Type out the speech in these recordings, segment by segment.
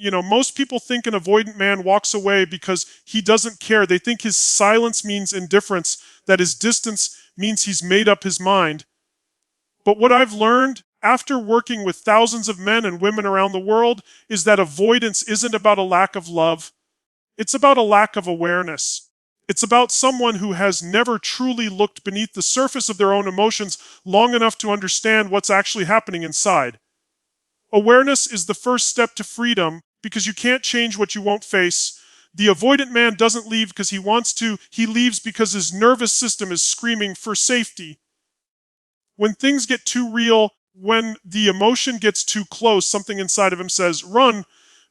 Most people think an avoidant man walks away because he doesn't care. They think his silence means indifference, that his distance means he's made up his mind. But what I've learned after working with thousands of men and women around the world is that avoidance isn't about a lack of love. It's about a lack of awareness. It's about someone who has never truly looked beneath the surface of their own emotions long enough to understand what's actually happening inside. Awareness is the first step to freedom because you can't change what you won't face. The avoidant man doesn't leave because he wants to, he leaves because his nervous system is screaming for safety. When things get too real, when the emotion gets too close, something inside of him says, run,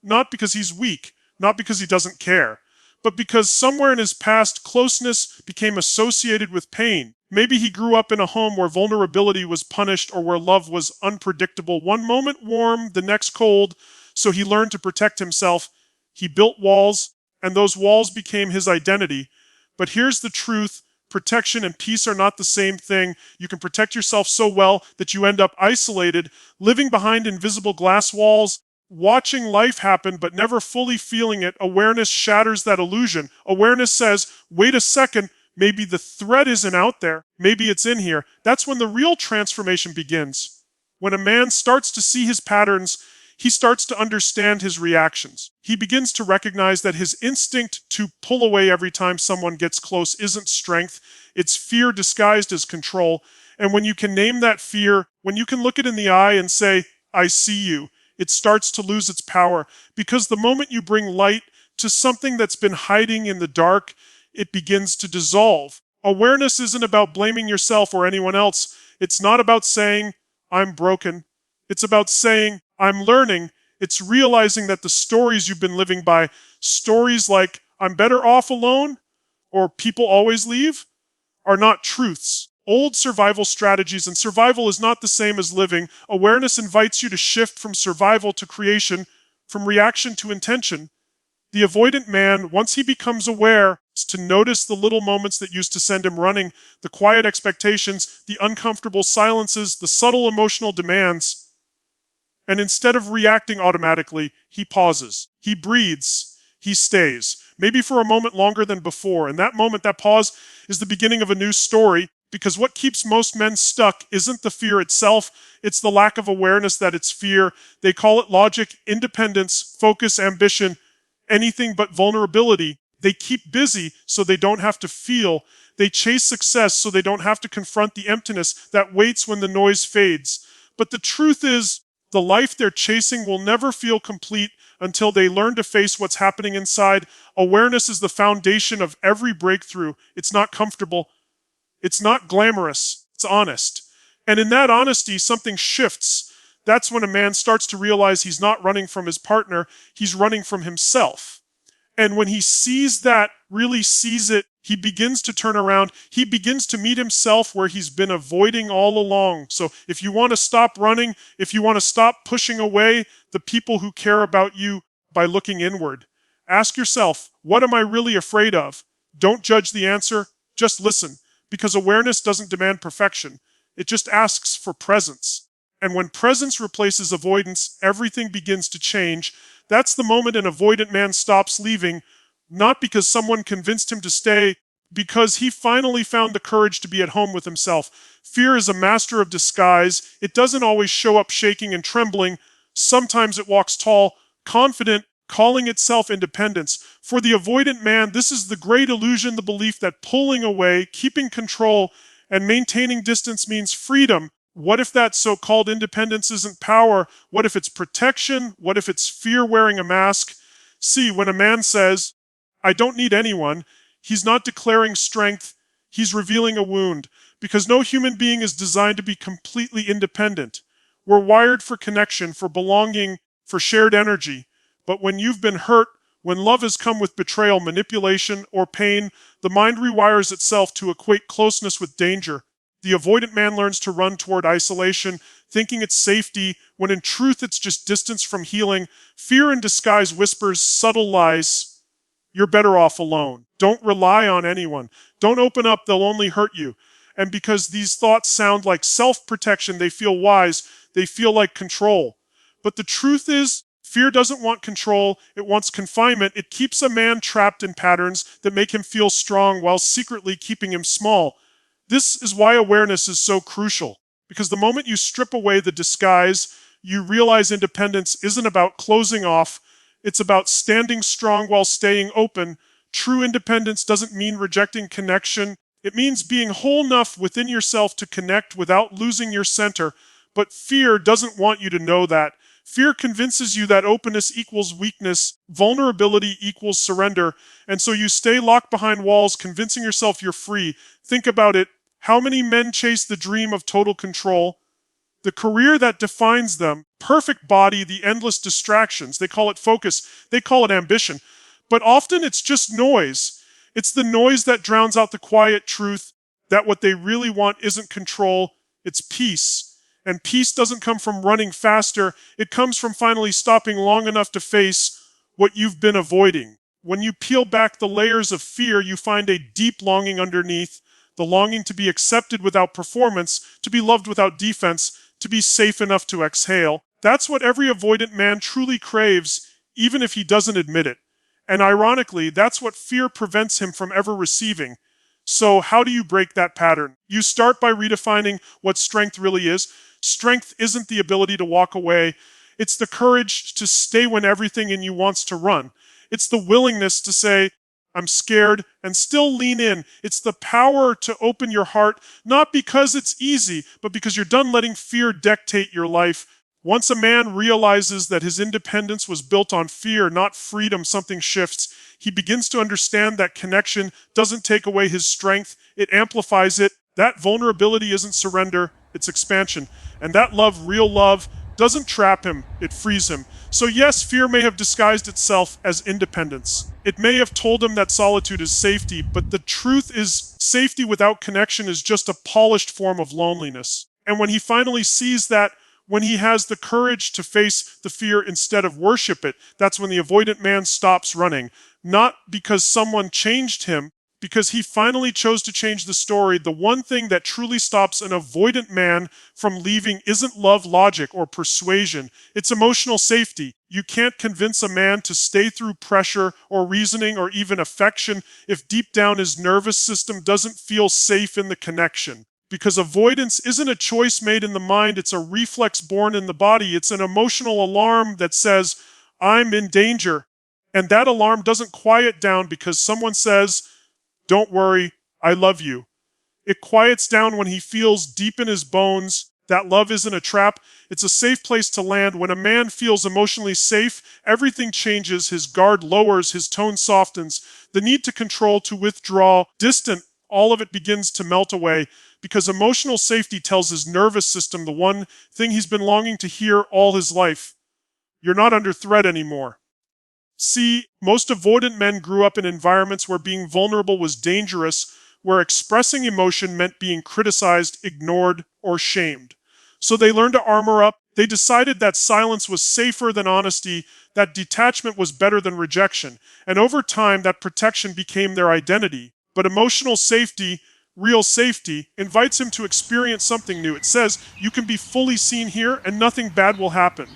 not because he's weak, not because he doesn't care, but because somewhere in his past, closeness became associated with pain. Maybe he grew up in a home where vulnerability was punished or where love was unpredictable. One moment warm, the next cold, so he learned to protect himself. He built walls, and those walls became his identity. But here's the truth. Protection and peace are not the same thing. You can protect yourself so well that you end up isolated, living behind invisible glass walls, watching life happen but never fully feeling it. Awareness shatters that illusion. Awareness says, wait a second, maybe the threat isn't out there. Maybe it's in here. That's when the real transformation begins. When a man starts to see his patterns, he starts to understand his reactions. He begins to recognize that his instinct to pull away every time someone gets close isn't strength, it's fear disguised as control. And when you can name that fear, when you can look it in the eye and say, I see you, it starts to lose its power. Because the moment you bring light to something that's been hiding in the dark, it begins to dissolve. Awareness isn't about blaming yourself or anyone else. It's not about saying, I'm broken. It's about saying, I'm learning. It's realizing that the stories you've been living by, stories like, I'm better off alone, or people always leave, are not truths. Old survival strategies, and survival is not the same as living. Awareness invites you to shift from survival to creation, from reaction to intention. The avoidant man, once he becomes aware, is to notice the little moments that used to send him running, the quiet expectations, the uncomfortable silences, the subtle emotional demands. And instead of reacting automatically, he pauses, he breathes, he stays, maybe for a moment longer than before. And that moment, that pause, is the beginning of a new story, because what keeps most men stuck isn't the fear itself, it's the lack of awareness that it's fear. They call it logic, independence, focus, ambition, anything but vulnerability. They keep busy so they don't have to feel. They chase success so they don't have to confront the emptiness that waits when the noise fades. But the truth is, the life they're chasing will never feel complete until they learn to face what's happening inside. Awareness is the foundation of every breakthrough. It's not comfortable. It's not glamorous. It's honest. And in that honesty, something shifts. That's when a man starts to realize he's not running from his partner, he's running from himself. And when he sees that, really sees it, he begins to turn around. He begins to meet himself where he's been avoiding all along. So if you want to stop running, if you want to stop pushing away the people who care about you by looking inward, ask yourself, what am I really afraid of? Don't judge the answer, just listen. Because awareness doesn't demand perfection. It just asks for presence. And when presence replaces avoidance, everything begins to change. That's the moment an avoidant man stops leaving, not because someone convinced him to stay, because he finally found the courage to be at home with himself. Fear is a master of disguise. It doesn't always show up shaking and trembling. Sometimes it walks tall, confident, calling itself independence. For the avoidant man, this is the great illusion, the belief that pulling away, keeping control, and maintaining distance means freedom. What if that so-called independence isn't power? What if it's protection? What if it's fear wearing a mask? See, when a man says, I don't need anyone, he's not declaring strength, he's revealing a wound. Because no human being is designed to be completely independent. We're wired for connection, for belonging, for shared energy. But when you've been hurt, when love has come with betrayal, manipulation, or pain, the mind rewires itself to equate closeness with danger. The avoidant man learns to run toward isolation, thinking it's safety, when in truth it's just distance from healing. Fear in disguise whispers subtle lies. You're better off alone. Don't rely on anyone. Don't open up, they'll only hurt you. And because these thoughts sound like self-protection, they feel wise, they feel like control. But the truth is, Fear doesn't want control, it wants confinement. It keeps a man trapped in patterns that make him feel strong while secretly keeping him small. This is why awareness is so crucial, because the moment you strip away the disguise, you realize independence isn't about closing off, it's about standing strong while staying open. True independence doesn't mean rejecting connection. It means being whole enough within yourself to connect without losing your center. But fear doesn't want you to know that. Fear convinces you that openness equals weakness, vulnerability equals surrender, and so you stay locked behind walls, convincing yourself you're free. Think about it. How many men chase the dream of total control? The career that defines them, perfect body, the endless distractions. They call it focus, they call it ambition. But often it's just noise. It's the noise that drowns out the quiet truth that what they really want isn't control, it's peace. And peace doesn't come from running faster, it comes from finally stopping long enough to face what you've been avoiding. When you peel back the layers of fear, you find a deep longing underneath, the longing to be accepted without performance, to be loved without defense, to be safe enough to exhale. That's what every avoidant man truly craves, even if he doesn't admit it. And ironically, that's what fear prevents him from ever receiving. So how do you break that pattern? You start by redefining what strength really is. Strength isn't the ability to walk away. It's the courage to stay when everything in you wants to run. It's the willingness to say, I'm scared, and still lean in. It's the power to open your heart, not because it's easy, but because you're done letting fear dictate your life. Once a man realizes that his independence was built on fear, not freedom, something shifts. He begins to understand that connection doesn't take away his strength, it amplifies it. That vulnerability isn't surrender, it's expansion. And that love, real love, doesn't trap him, it frees him. So yes, fear may have disguised itself as independence. It may have told him that solitude is safety, but the truth is safety without connection is just a polished form of loneliness. And when he finally sees that, when he has the courage to face the fear instead of worship it, that's when the avoidant man stops running. Not because someone changed him, because he finally chose to change the story. The one thing that truly stops an avoidant man from leaving isn't love, logic, or persuasion. It's emotional safety. You can't convince a man to stay through pressure or reasoning or even affection if deep down his nervous system doesn't feel safe in the connection. Because avoidance isn't a choice made in the mind, it's a reflex born in the body. It's an emotional alarm that says, I'm in danger. And that alarm doesn't quiet down because someone says, don't worry, I love you. It quiets down when he feels deep in his bones that love isn't a trap, it's a safe place to land. When a man feels emotionally safe, everything changes, his guard lowers, his tone softens. The need to control, to withdraw, distant, all of it begins to melt away because emotional safety tells his nervous system the one thing he's been longing to hear all his life. You're not under threat anymore. See, most avoidant men grew up in environments where being vulnerable was dangerous, where expressing emotion meant being criticized, ignored, or shamed. So they learned to armor up. They decided that silence was safer than honesty, that detachment was better than rejection. And over time, that protection became their identity. But emotional safety, real safety, invites him to experience something new. It says, you can be fully seen here and nothing bad will happen.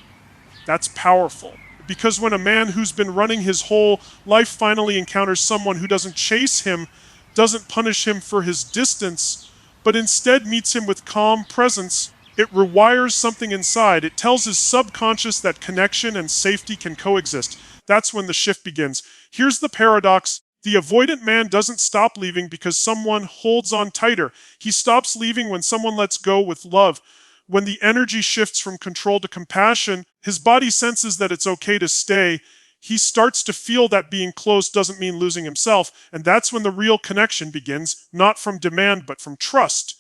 That's powerful. Because when a man who's been running his whole life finally encounters someone who doesn't chase him, doesn't punish him for his distance, but instead meets him with calm presence, it rewires something inside. It tells his subconscious that connection and safety can coexist. That's when the shift begins. Here's the paradox. The avoidant man doesn't stop leaving because someone holds on tighter. He stops leaving when someone lets go with love. When the energy shifts from control to compassion, his body senses that it's okay to stay. He starts to feel that being close doesn't mean losing himself, and that's when the real connection begins, not from demand, but from trust.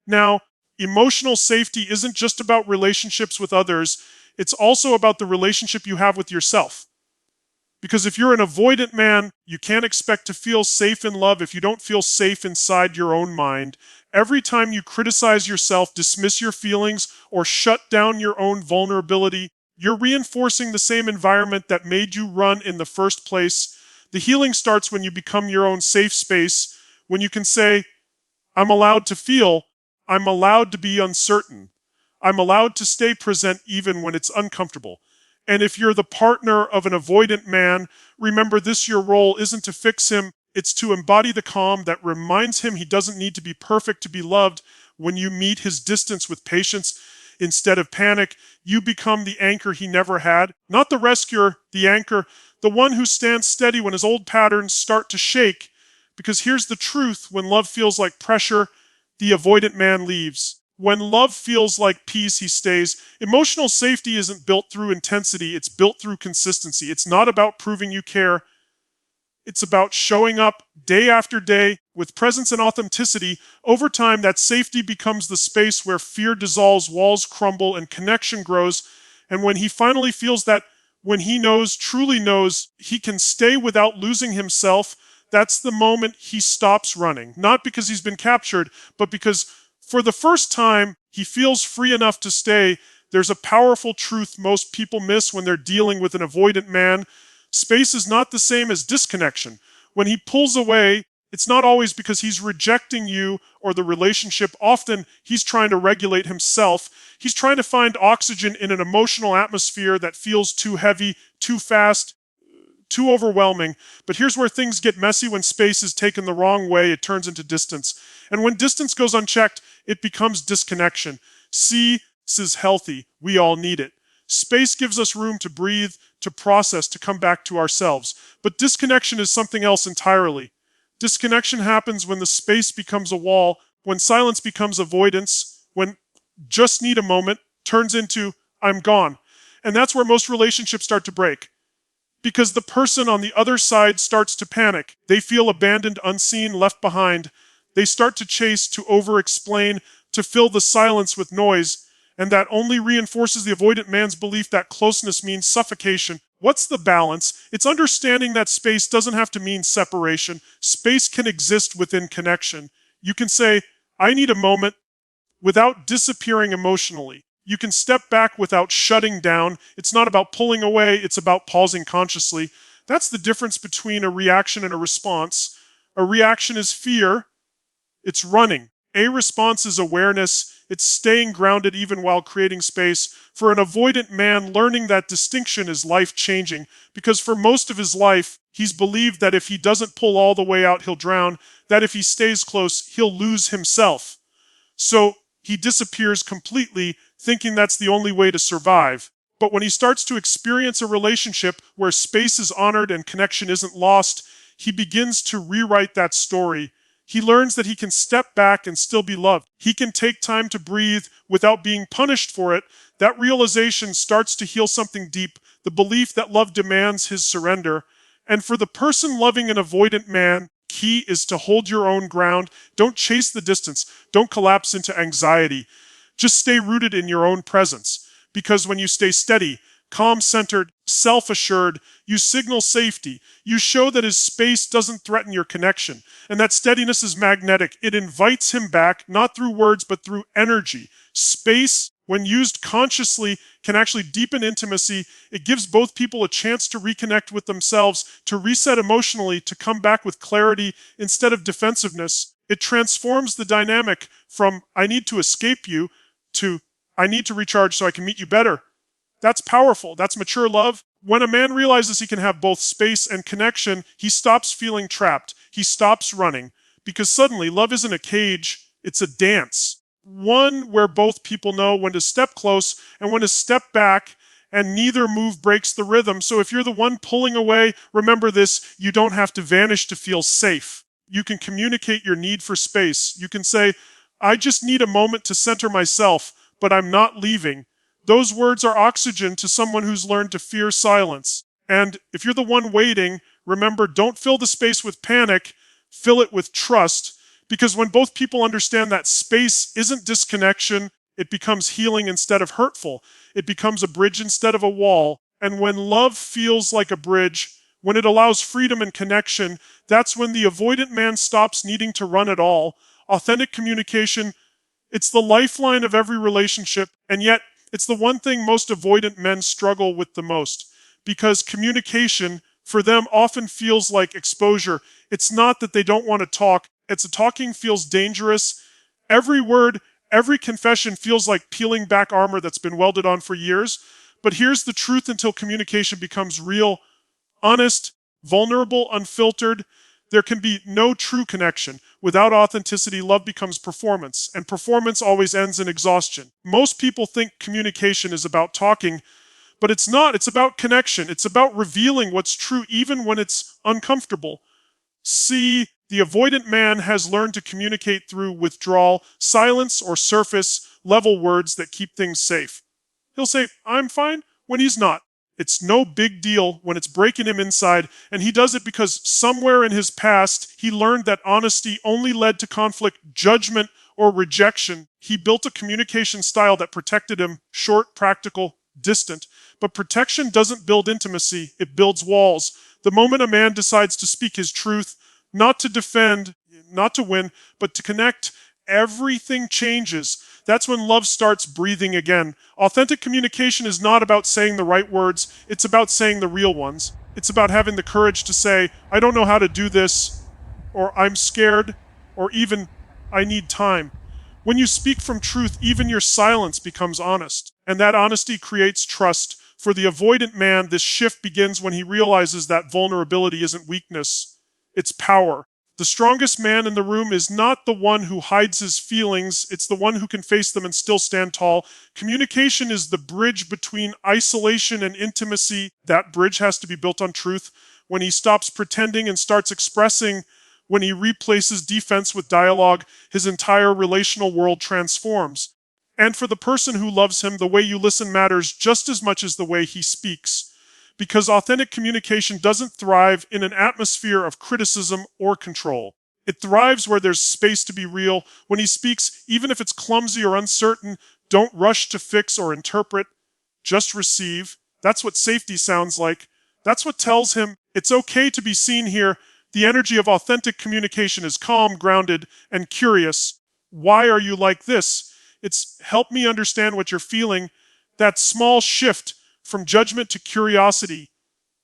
Now, emotional safety isn't just about relationships with others, it's also about the relationship you have with yourself. Because if you're an avoidant man, you can't expect to feel safe in love if you don't feel safe inside your own mind. Every time you criticize yourself, dismiss your feelings, or shut down your own vulnerability, you're reinforcing the same environment that made you run in the first place. The healing starts when you become your own safe space, when you can say, I'm allowed to feel, I'm allowed to be uncertain, I'm allowed to stay present even when it's uncomfortable. And if you're the partner of an avoidant man, remember this: your role isn't to fix him, it's to embody the calm that reminds him he doesn't need to be perfect to be loved. When you meet his distance with patience instead of panic, you become the anchor he never had. Not the rescuer, the anchor, the one who stands steady when his old patterns start to shake. Because here's the truth: when love feels like pressure, the avoidant man leaves. When love feels like peace, he stays. Emotional safety isn't built through intensity, it's built through consistency. It's not about proving you care, it's about showing up day after day with presence and authenticity. Over time, that safety becomes the space where fear dissolves, walls crumble, and connection grows. And when he finally feels that, when he knows, truly knows, he can stay without losing himself, that's the moment he stops running. Not because he's been captured, but because for the first time, he feels free enough to stay. There's a powerful truth most people miss when they're dealing with an avoidant man. Space is not the same as disconnection. When he pulls away, it's not always because he's rejecting you or the relationship. Often, he's trying to regulate himself. He's trying to find oxygen in an emotional atmosphere that feels too heavy, too fast, too overwhelming. But here's where things get messy. When space is taken the wrong way, it turns into distance. And when distance goes unchecked, it becomes disconnection. This is healthy. We all need it. Space gives us room to breathe, to process, to come back to ourselves. But disconnection is something else entirely. Disconnection happens when the space becomes a wall, when silence becomes avoidance, when just need a moment turns into I'm gone. And that's where most relationships start to break. Because the person on the other side starts to panic. They feel abandoned, unseen, left behind. They start to chase, to over-explain, to fill the silence with noise. And that only reinforces the avoidant man's belief that closeness means suffocation. What's the balance? It's understanding that space doesn't have to mean separation. Space can exist within connection. You can say, I need a moment, without disappearing emotionally. You can step back without shutting down. It's not about pulling away, it's about pausing consciously. That's the difference between a reaction and a response. A reaction is fear, it's running. A response is awareness, it's staying grounded even while creating space. For an avoidant man, learning that distinction is life-changing, because for most of his life, he's believed that if he doesn't pull all the way out, he'll drown, that if he stays close, he'll lose himself. So he disappears completely, thinking that's the only way to survive. But when he starts to experience a relationship where space is honored and connection isn't lost, he begins to rewrite that story. He learns that he can step back and still be loved. He can take time to breathe without being punished for it. That realization starts to heal something deep, the belief that love demands his surrender. And for the person loving an avoidant man, key is to hold your own ground. Don't chase the distance. Don't collapse into anxiety. Just stay rooted in your own presence. Because when you stay steady, calm-centered, self-assured, you signal safety. You show that his space doesn't threaten your connection. And that steadiness is magnetic. It invites him back, not through words, but through energy. Space, when used consciously, can actually deepen intimacy. It gives both people a chance to reconnect with themselves, to reset emotionally, to come back with clarity instead of defensiveness. It transforms the dynamic from I need to escape you to I need to recharge so I can meet you better. That's powerful. That's mature love. When a man realizes he can have both space and connection, he stops feeling trapped. He stops running. Because suddenly, love isn't a cage, it's a dance. One where both people know when to step close and when to step back, and neither move breaks the rhythm. So if you're the one pulling away, remember this: you don't have to vanish to feel safe. You can communicate your need for space. You can say, I just need a moment to center myself, but I'm not leaving. Those words are oxygen to someone who's learned to fear silence. And if you're the one waiting, remember, don't fill the space with panic, fill it with trust. Because when both people understand that space isn't disconnection, it becomes healing instead of hurtful. It becomes a bridge instead of a wall. And when love feels like a bridge, when it allows freedom and connection, that's when the avoidant man stops needing to run at all. Authentic communication, it's the lifeline of every relationship, and yet it's the one thing most avoidant men struggle with the most. Because communication, for them, often feels like exposure. It's not that they don't want to talk, it's that talking feels dangerous. Every word, every confession feels like peeling back armor that's been welded on for years. But here's the truth: until communication becomes real, honest, vulnerable, unfiltered, there can be no true connection. Without authenticity, love becomes performance, and performance always ends in exhaustion. Most people think communication is about talking, but it's not. It's about connection. It's about revealing what's true even when it's uncomfortable. See, the avoidant man has learned to communicate through withdrawal, silence, or surface level words that keep things safe. He'll say, "I'm fine," when he's not. It's no big deal when it's breaking him inside, and he does it because somewhere in his past, he learned that honesty only led to conflict, judgment, or rejection. He built a communication style that protected him: short, practical, distant. But protection doesn't build intimacy, it builds walls. The moment a man decides to speak his truth, not to defend, not to win, but to connect, everything changes. That's when love starts breathing again. Authentic communication is not about saying the right words, it's about saying the real ones. It's about having the courage to say, "I don't know how to do this," or "I'm scared," or even, "I need time." When you speak from truth, even your silence becomes honest. And that honesty creates trust. For the avoidant man, this shift begins when he realizes that vulnerability isn't weakness, it's power. The strongest man in the room is not the one who hides his feelings, it's the one who can face them and still stand tall. Communication is the bridge between isolation and intimacy. That bridge has to be built on truth. When he stops pretending and starts expressing, when he replaces defense with dialogue, his entire relational world transforms. And for the person who loves him, the way you listen matters just as much as the way he speaks. Because authentic communication doesn't thrive in an atmosphere of criticism or control. It thrives where there's space to be real. When he speaks, even if it's clumsy or uncertain, don't rush to fix or interpret. Just receive. That's what safety sounds like. That's what tells him it's okay to be seen here. The energy of authentic communication is calm, grounded, and curious. Why are you like this? It's help me understand what you're feeling. That small shift from judgment to curiosity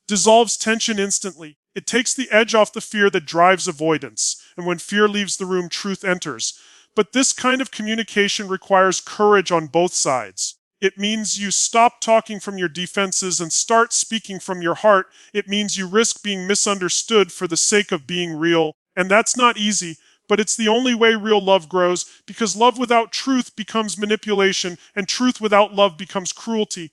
dissolves tension instantly. It takes the edge off the fear that drives avoidance. And when fear leaves the room, truth enters. But this kind of communication requires courage on both sides. It means you stop talking from your defenses and start speaking from your heart. It means you risk being misunderstood for the sake of being real. And that's not easy, but it's the only way real love grows, because love without truth becomes manipulation, and truth without love becomes cruelty.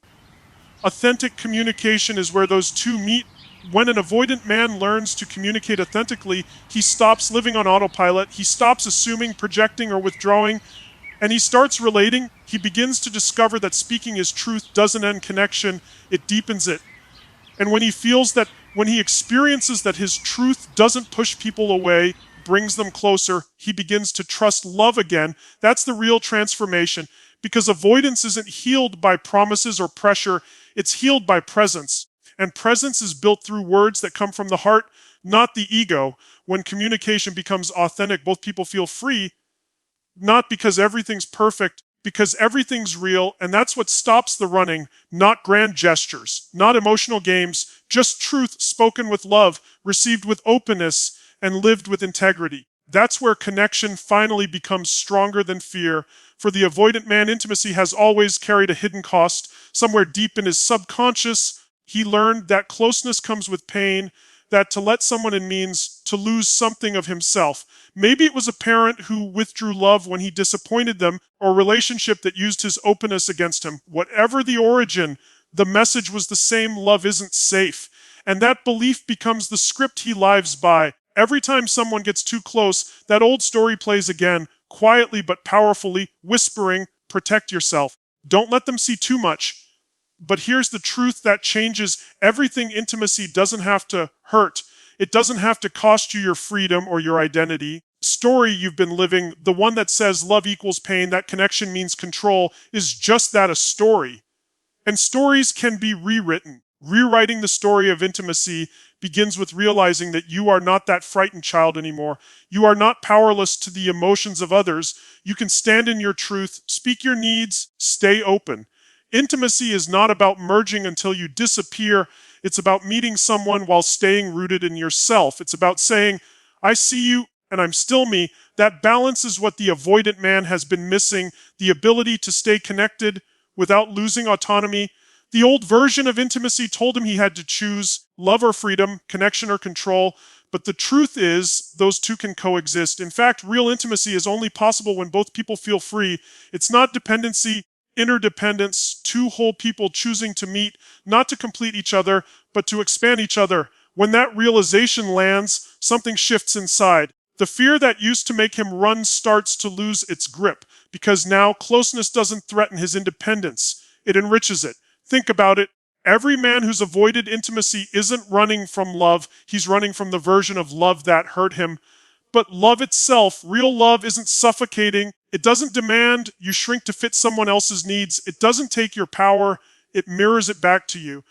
Authentic communication is where those two meet. When an avoidant man learns to communicate authentically, he stops living on autopilot, he stops assuming, projecting, or withdrawing, and he starts relating. He begins to discover that speaking his truth doesn't end connection, it deepens it. And when when he experiences that his truth doesn't push people away, brings them closer, he begins to trust love again. That's the real transformation. Because avoidance isn't healed by promises or pressure, it's healed by presence. And presence is built through words that come from the heart, not the ego. When communication becomes authentic, both people feel free, not because everything's perfect, because everything's real, and that's what stops the running, not grand gestures, not emotional games, just truth spoken with love, received with openness, and lived with integrity. That's where connection finally becomes stronger than fear. For the avoidant man, intimacy has always carried a hidden cost. Somewhere deep in his subconscious, he learned that closeness comes with pain, that to let someone in means to lose something of himself. Maybe it was a parent who withdrew love when he disappointed them, or a relationship that used his openness against him. Whatever the origin, the message was the same: love isn't safe. And that belief becomes the script he lives by. Every time someone gets too close, that old story plays again, quietly but powerfully, whispering, "Protect yourself. Don't let them see too much." But here's the truth that changes everything: intimacy doesn't have to hurt. It doesn't have to cost you your freedom or your identity. Story you've been living, the one that says love equals pain, that connection means control, is just that, a story. And stories can be rewritten. Rewriting the story of intimacy begins with realizing that you are not that frightened child anymore. You are not powerless to the emotions of others. You can stand in your truth, speak your needs, stay open. Intimacy is not about merging until you disappear. It's about meeting someone while staying rooted in yourself. It's about saying, "I see you and I'm still me." That balance is what the avoidant man has been missing: the ability to stay connected without losing autonomy, The old version of intimacy told him he had to choose love or freedom, connection or control. But the truth is, those two can coexist. In fact, real intimacy is only possible when both people feel free. It's not dependency, interdependence, two whole people choosing to meet, not to complete each other, but to expand each other. When that realization lands, something shifts inside. The fear that used to make him run starts to lose its grip, because now closeness doesn't threaten his independence. It enriches it. Think about it. Every man who's avoided intimacy isn't running from love. He's running from the version of love that hurt him. But love itself, real love, isn't suffocating. It doesn't demand you shrink to fit someone else's needs. It doesn't take your power. It mirrors it back to you.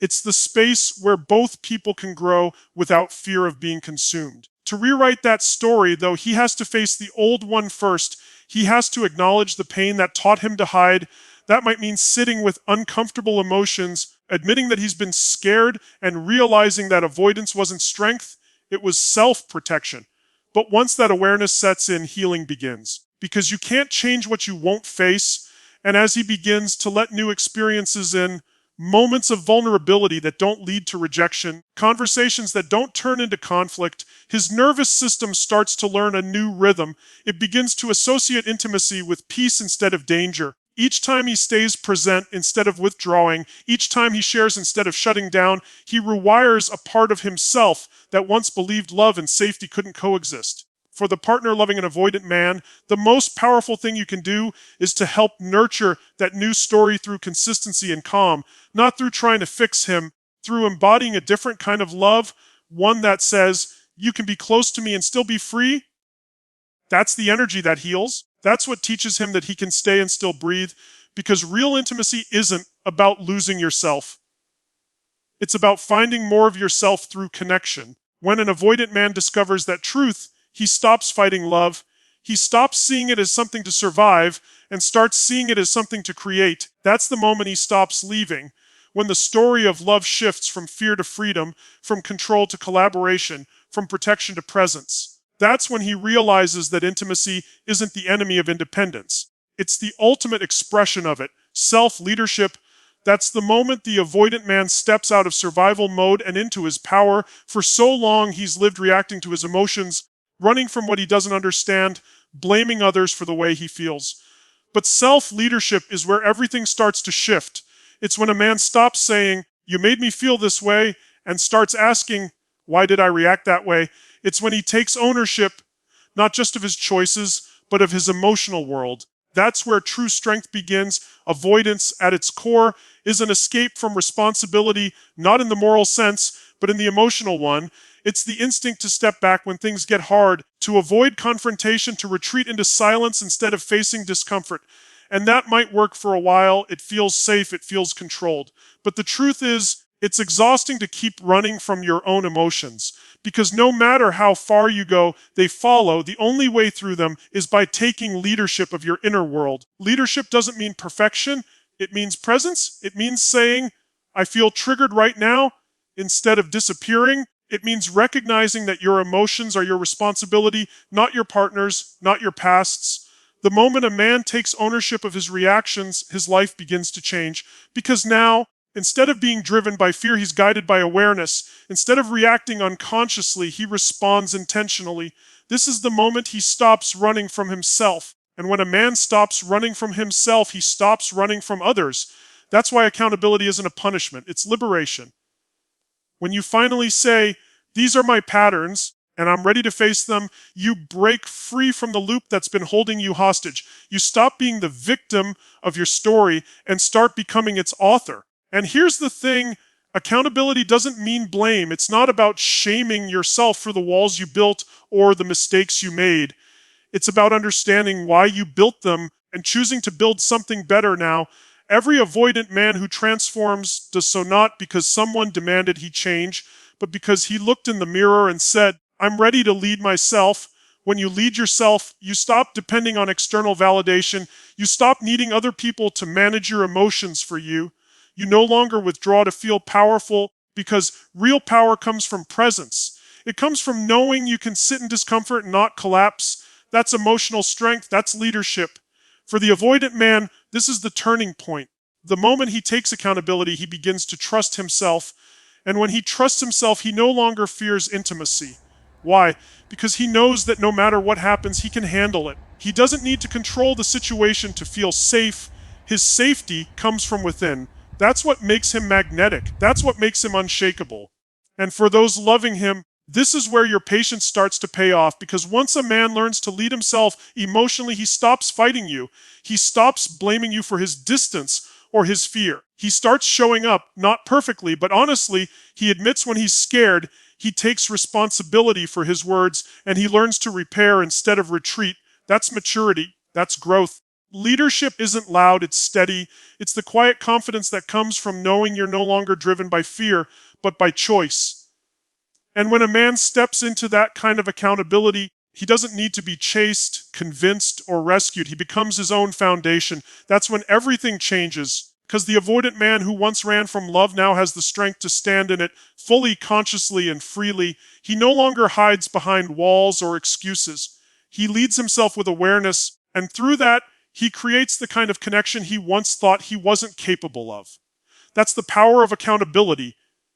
It's the space where both people can grow without fear of being consumed. To rewrite that story, though, he has to face the old one first. He has to acknowledge the pain that taught him to hide. That might mean sitting with uncomfortable emotions, admitting that he's been scared, and realizing that avoidance wasn't strength, it was self-protection. But once that awareness sets in, healing begins. Because you can't change what you won't face, and as he begins to let new experiences in, moments of vulnerability that don't lead to rejection, conversations that don't turn into conflict, his nervous system starts to learn a new rhythm. It begins to associate intimacy with peace instead of danger. Each time he stays present instead of withdrawing, each time he shares instead of shutting down, he rewires a part of himself that once believed love and safety couldn't coexist. For the partner loving an avoidant man, the most powerful thing you can do is to help nurture that new story through consistency and calm, not through trying to fix him, through embodying a different kind of love, one that says, you can be close to me and still be free. That's the energy that heals. That's what teaches him that he can stay and still breathe, because real intimacy isn't about losing yourself. It's about finding more of yourself through connection. When an avoidant man discovers that truth, he stops fighting love. He stops seeing it as something to survive and starts seeing it as something to create. That's the moment he stops leaving. When the story of love shifts from fear to freedom, from control to collaboration, from protection to presence. That's when he realizes that intimacy isn't the enemy of independence. It's the ultimate expression of it, self-leadership. That's the moment the avoidant man steps out of survival mode and into his power. For so long, he's lived reacting to his emotions, running from what he doesn't understand, blaming others for the way he feels. But self-leadership is where everything starts to shift. It's when a man stops saying, "You made me feel this way," and starts asking, "Why did I react that way?" It's when he takes ownership, not just of his choices, but of his emotional world. That's where true strength begins. Avoidance, at its core, is an escape from responsibility, not in the moral sense, but in the emotional one. It's the instinct to step back when things get hard, to avoid confrontation, to retreat into silence instead of facing discomfort. And that might work for a while. It feels safe, it feels controlled. But the truth is, it's exhausting to keep running from your own emotions. Because no matter how far you go, they follow. The only way through them is by taking leadership of your inner world. Leadership doesn't mean perfection. It means presence. It means saying, "I feel triggered right now," instead of disappearing. It means recognizing that your emotions are your responsibility, not your partner's, not your past's. The moment a man takes ownership of his reactions, his life begins to change. Because now, instead of being driven by fear, he's guided by awareness. Instead of reacting unconsciously, he responds intentionally. This is the moment he stops running from himself. And when a man stops running from himself, he stops running from others. That's why accountability isn't a punishment, it's liberation. When you finally say, "These are my patterns, and I'm ready to face them," you break free from the loop that's been holding you hostage. You stop being the victim of your story and start becoming its author. And here's the thing, accountability doesn't mean blame. It's not about shaming yourself for the walls you built or the mistakes you made. It's about understanding why you built them and choosing to build something better now. Every avoidant man who transforms does so not because someone demanded he change, but because he looked in the mirror and said, "I'm ready to lead myself." When you lead yourself, you stop depending on external validation. You stop needing other people to manage your emotions for you. You no longer withdraw to feel powerful, because real power comes from presence. It comes from knowing you can sit in discomfort and not collapse. That's emotional strength. That's leadership. For the avoidant man, this is the turning point. The moment he takes accountability, he begins to trust himself. And when he trusts himself, he no longer fears intimacy. Why? Because he knows that no matter what happens, he can handle it. He doesn't need to control the situation to feel safe. His safety comes from within. That's what makes him magnetic. That's what makes him unshakable. And for those loving him, this is where your patience starts to pay off, because once a man learns to lead himself emotionally, he stops fighting you. He stops blaming you for his distance or his fear. He starts showing up, not perfectly, but honestly. He admits when he's scared. He takes responsibility for his words, and he learns to repair instead of retreat. That's maturity. That's growth. Leadership isn't loud, it's steady. It's the quiet confidence that comes from knowing you're no longer driven by fear, but by choice. And when a man steps into that kind of accountability, he doesn't need to be chased, convinced, or rescued. He becomes his own foundation. That's when everything changes, because the avoidant man who once ran from love now has the strength to stand in it fully, consciously, and freely. He no longer hides behind walls or excuses. He leads himself with awareness, and through that, he creates the kind of connection he once thought he wasn't capable of. That's the power of accountability.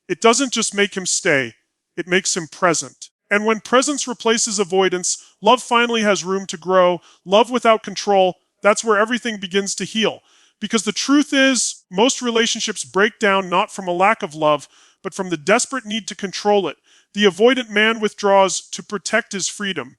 It doesn't just make him stay, it makes him present. And when presence replaces avoidance, love finally has room to grow. Love without control, that's where everything begins to heal. Because the truth is, most relationships break down not from a lack of love, but from the desperate need to control it. The avoidant man withdraws to protect his freedom.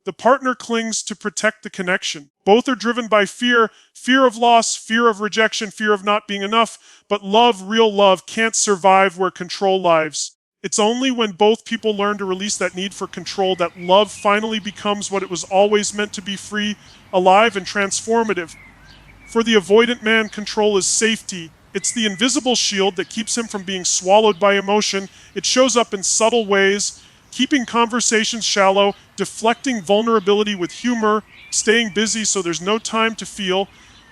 The partner clings to protect the connection. Both are driven by fear, fear of loss, fear of rejection, fear of not being enough. But love, real love, can't survive where control lives. It's only when both people learn to release that need for control that love finally becomes what it was always meant to be: free, alive, and transformative. For the avoidant man, control is safety. It's the invisible shield that keeps him from being swallowed by emotion. It shows up in subtle ways: keeping conversations shallow, deflecting vulnerability with humor, staying busy so there's no time to feel.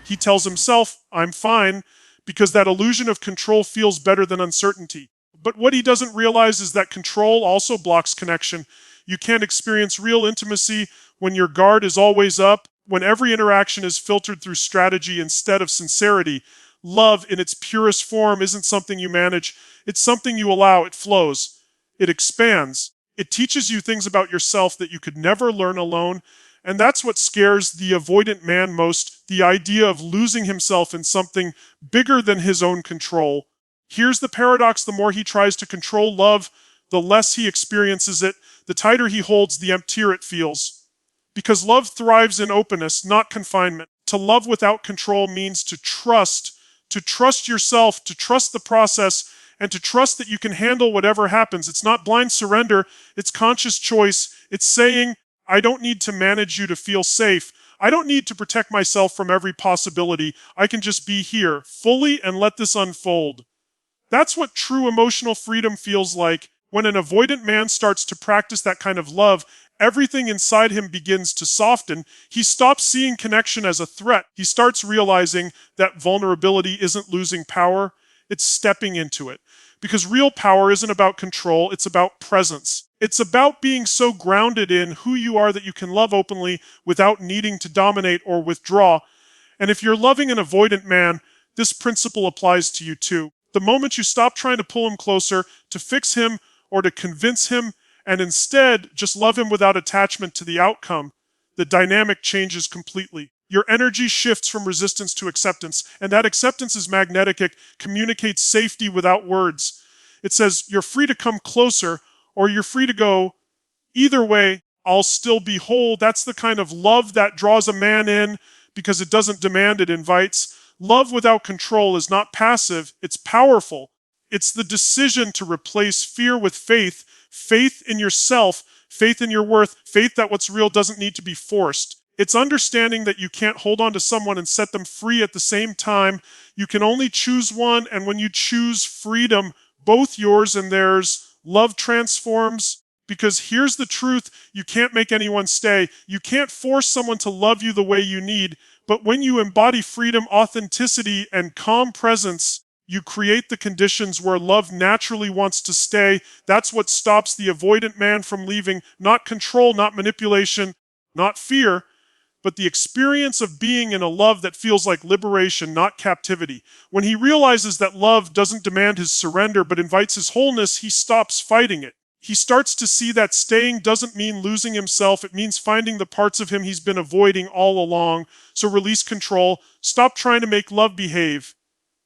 He tells himself, "I'm fine," because that illusion of control feels better than uncertainty. But what he doesn't realize is that control also blocks connection. You can't experience real intimacy when your guard is always up, when every interaction is filtered through strategy instead of sincerity. Love, in its purest form, isn't something you manage. It's something you allow. It flows. It expands. It teaches you things about yourself that you could never learn alone. And that's what scares the avoidant man most, the idea of losing himself in something bigger than his own control. Here's the paradox: the more he tries to control love, the less he experiences it. The tighter he holds, the emptier it feels. Because love thrives in openness, not confinement. To love without control means to trust yourself, to trust the process, and to trust that you can handle whatever happens. It's not blind surrender, it's conscious choice. It's saying, I don't need to manage you to feel safe. I don't need to protect myself from every possibility. I can just be here, fully, and let this unfold. That's what true emotional freedom feels like. When an avoidant man starts to practice that kind of love, everything inside him begins to soften. He stops seeing connection as a threat. He starts realizing that vulnerability isn't losing power, it's stepping into it. Because real power isn't about control, it's about presence. It's about being so grounded in who you are that you can love openly without needing to dominate or withdraw. And if you're loving an avoidant man, this principle applies to you too. The moment you stop trying to pull him closer, to fix him, or to convince him, and instead just love him without attachment to the outcome, the dynamic changes completely. Your energy shifts from resistance to acceptance, and that acceptance is magnetic. It communicates safety without words. It says, you're free to come closer, or you're free to go. Either way, I'll still be whole. That's the kind of love that draws a man in, because it doesn't demand, it invites. Love without control is not passive, it's powerful. It's the decision to replace fear with faith, faith in yourself, faith in your worth, faith that what's real doesn't need to be forced. It's understanding that you can't hold on to someone and set them free at the same time. You can only choose one, and when you choose freedom, both yours and theirs, love transforms. Because here's the truth: you can't make anyone stay. You can't force someone to love you the way you need. But when you embody freedom, authenticity, and calm presence, you create the conditions where love naturally wants to stay. That's what stops the avoidant man from leaving. Not control, not manipulation, not fear, but the experience of being in a love that feels like liberation, not captivity. When he realizes that love doesn't demand his surrender but invites his wholeness, he stops fighting it. He starts to see that staying doesn't mean losing himself. It means finding the parts of him he's been avoiding all along. So release control. Stop trying to make love behave.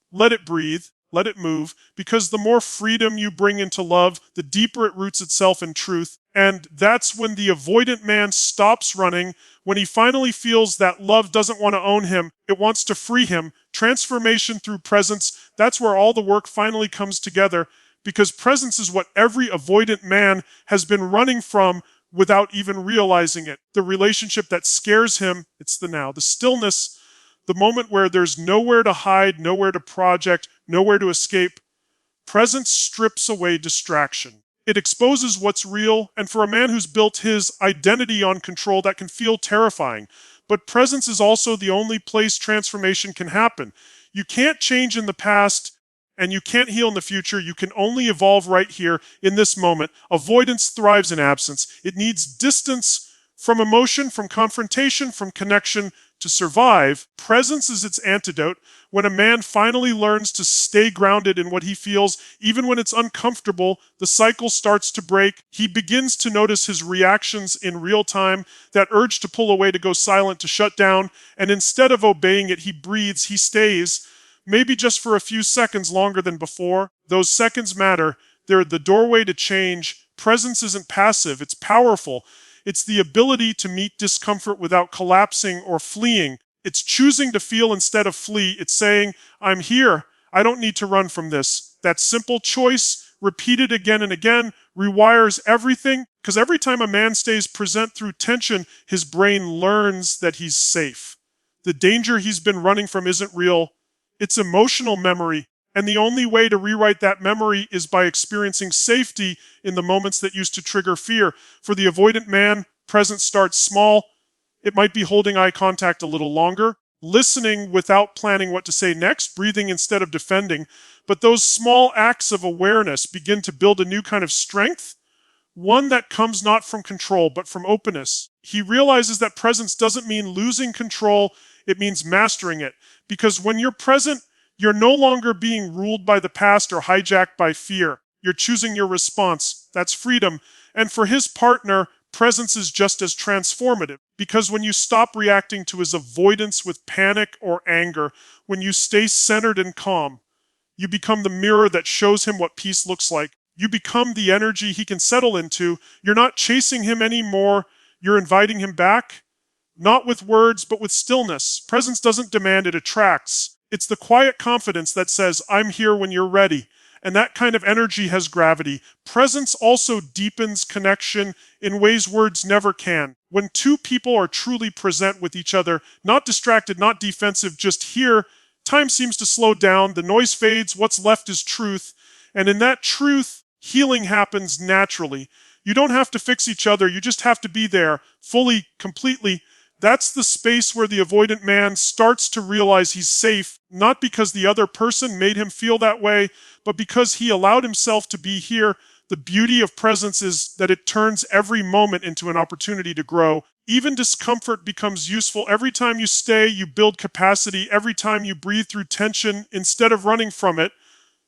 Let it breathe. Let it move. Because the more freedom you bring into love, the deeper it roots itself in truth. And that's when the avoidant man stops running, when he finally feels that love doesn't want to own him. It wants to free him. Transformation through presence. That's where all the work finally comes together. Because presence is what every avoidant man has been running from without even realizing it. The relationship that scares him, it's the now. The stillness, the moment where there's nowhere to hide, nowhere to project, nowhere to escape. Presence strips away distraction. It exposes what's real, and for a man who's built his identity on control, that can feel terrifying. But presence is also the only place transformation can happen. You can't change in the past, and you can't heal in the future. You can only evolve right here in this moment. Avoidance thrives in absence. It needs distance from emotion, from confrontation, from connection to survive. Presence is its antidote. When a man finally learns to stay grounded in what he feels, even when it's uncomfortable, the cycle starts to break. He begins to notice his reactions in real time, that urge to pull away, to go silent, to shut down, and instead of obeying it, he breathes, he stays. Maybe just for a few seconds longer than before. Those seconds matter. They're the doorway to change. Presence isn't passive, it's powerful. It's the ability to meet discomfort without collapsing or fleeing. It's choosing to feel instead of flee. It's saying, I'm here. I don't need to run from this. That simple choice, repeated again and again, rewires everything. Because every time a man stays present through tension, his brain learns that he's safe. The danger he's been running from isn't real. It's emotional memory, and the only way to rewrite that memory is by experiencing safety in the moments that used to trigger fear. For the avoidant man, presence starts small. It might be holding eye contact a little longer, listening without planning what to say next, breathing instead of defending. But those small acts of awareness begin to build a new kind of strength, one that comes not from control, but from openness. He realizes that presence doesn't mean losing control, it means mastering it. Because when you're present, you're no longer being ruled by the past or hijacked by fear. You're choosing your response. That's freedom. And for his partner, presence is just as transformative. Because when you stop reacting to his avoidance with panic or anger, when you stay centered and calm, you become the mirror that shows him what peace looks like. You become the energy he can settle into. You're not chasing him anymore. You're inviting him back. Not with words, but with stillness. Presence doesn't demand, it attracts. It's the quiet confidence that says, I'm here when you're ready. And that kind of energy has gravity. Presence also deepens connection in ways words never can. When two people are truly present with each other, not distracted, not defensive, just here, time seems to slow down, the noise fades, what's left is truth. And in that truth, healing happens naturally. You don't have to fix each other, you just have to be there, fully, completely. That's the space where the avoidant man starts to realize he's safe, not because the other person made him feel that way, but because he allowed himself to be here. The beauty of presence is that it turns every moment into an opportunity to grow. Even discomfort becomes useful. Every time you stay, you build capacity. Every time you breathe through tension, instead of running from it,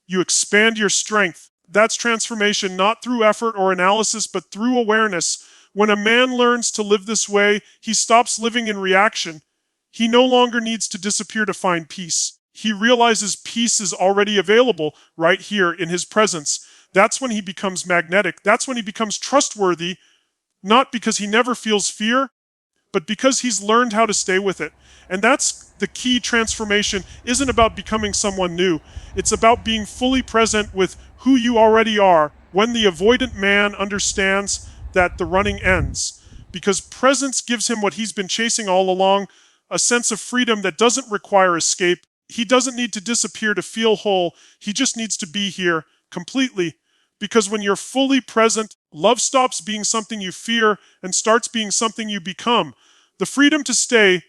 you expand your strength. That's transformation, not through effort or analysis, but through awareness. When a man learns to live this way, he stops living in reaction. He no longer needs to disappear to find peace. He realizes peace is already available right here in his presence. That's when he becomes magnetic. That's when he becomes trustworthy, not because he never feels fear, but because he's learned how to stay with it. And that's the key. Transformation isn't about becoming someone new. It's about being fully present with who you already are. When the avoidant man understands that the running ends, because presence gives him what he's been chasing all along, a sense of freedom that doesn't require escape. He doesn't need to disappear to feel whole. He just needs to be here completely. Because when you're fully present, love stops being something you fear and starts being something you become. The freedom to stay,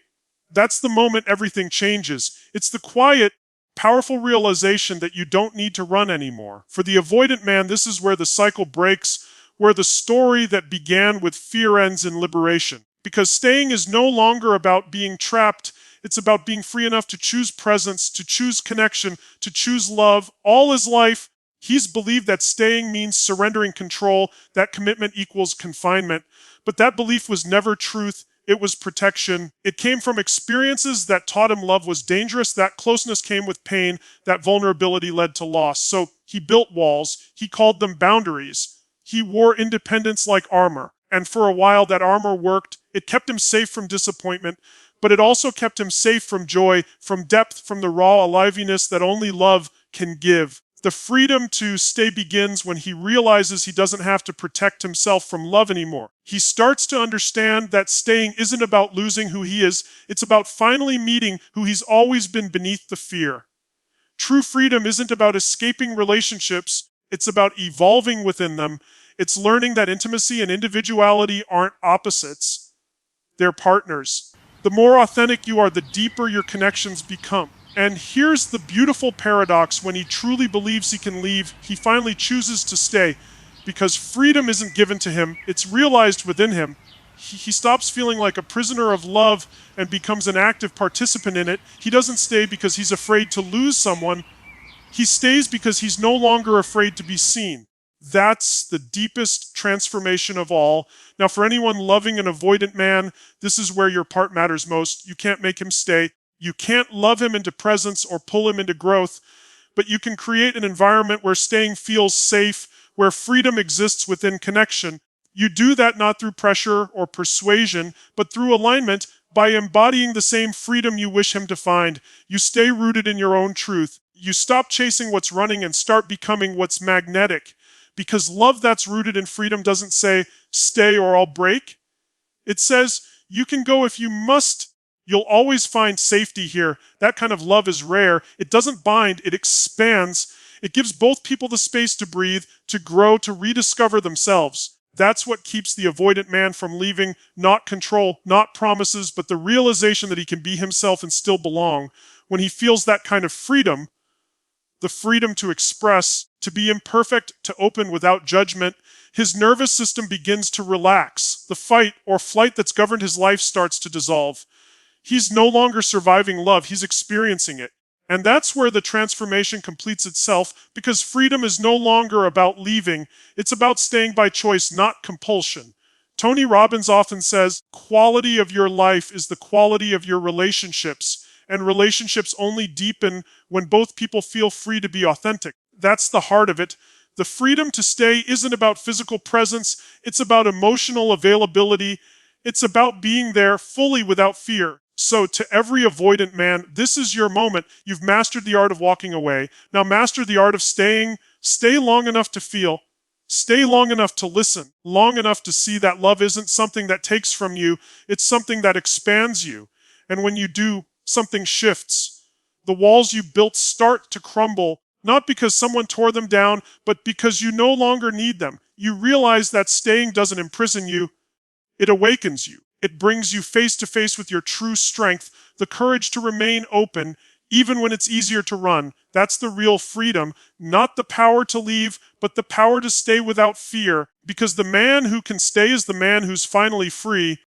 that's the moment everything changes. It's the quiet, powerful realization that you don't need to run anymore. For the avoidant man, this is where the cycle breaks, where the story that began with fear ends in liberation. Because staying is no longer about being trapped. It's about being free enough to choose presence, to choose connection, to choose love. All his life, he's believed that staying means surrendering control, that commitment equals confinement. But that belief was never truth. It was protection. It came from experiences that taught him love was dangerous. That closeness came with pain. That vulnerability led to loss. So he built walls. He called them boundaries. He wore independence like armor. And for a while, that armor worked. It kept him safe from disappointment, but it also kept him safe from joy, from depth, from the raw aliveness that only love can give. The freedom to stay begins when he realizes he doesn't have to protect himself from love anymore. He starts to understand that staying isn't about losing who he is, it's about finally meeting who he's always been beneath the fear. True freedom isn't about escaping relationships, it's about evolving within them. It's learning that intimacy and individuality aren't opposites, they're partners. The more authentic you are, the deeper your connections become. And here's the beautiful paradox: when he truly believes he can leave, he finally chooses to stay. Because freedom isn't given to him, it's realized within him. He stops feeling like a prisoner of love and becomes an active participant in it. He doesn't stay because he's afraid to lose someone. He stays because he's no longer afraid to be seen. That's the deepest transformation of all. Now, for anyone loving an avoidant man, this is where your part matters most. You can't make him stay. You can't love him into presence or pull him into growth, but you can create an environment where staying feels safe, where freedom exists within connection. You do that not through pressure or persuasion, but through alignment, by embodying the same freedom you wish him to find. You stay rooted in your own truth. You stop chasing what's running and start becoming what's magnetic. Because love that's rooted in freedom doesn't say, stay or I'll break. It says, you can go if you must. You'll always find safety here. That kind of love is rare. It doesn't bind, it expands. It gives both people the space to breathe, to grow, to rediscover themselves. That's what keeps the avoidant man from leaving, not control, not promises, but the realization that he can be himself and still belong. When he feels that kind of freedom, the freedom to express, to be imperfect, to open without judgment, his nervous system begins to relax. The fight or flight that's governed his life starts to dissolve. He's no longer surviving love, he's experiencing it. And that's where the transformation completes itself, because freedom is no longer about leaving, it's about staying by choice, not compulsion. Tony Robbins often says, quality of your life is the quality of your relationships, and relationships only deepen when both people feel free to be authentic. That's the heart of it. The freedom to stay isn't about physical presence, it's about emotional availability. It's about being there fully without fear. So to every avoidant man, this is your moment. You've mastered the art of walking away. Now master the art of staying. Stay long enough to feel. Stay long enough to listen. Long enough to see that love isn't something that takes from you. It's something that expands you. And when you do, something shifts. The walls you built start to crumble, not because someone tore them down, but because you no longer need them. You realize that staying doesn't imprison you. It awakens you. It brings you face to face with your true strength, the courage to remain open, even when it's easier to run. That's the real freedom, not the power to leave, but the power to stay without fear. Because the man who can stay is the man who's finally free.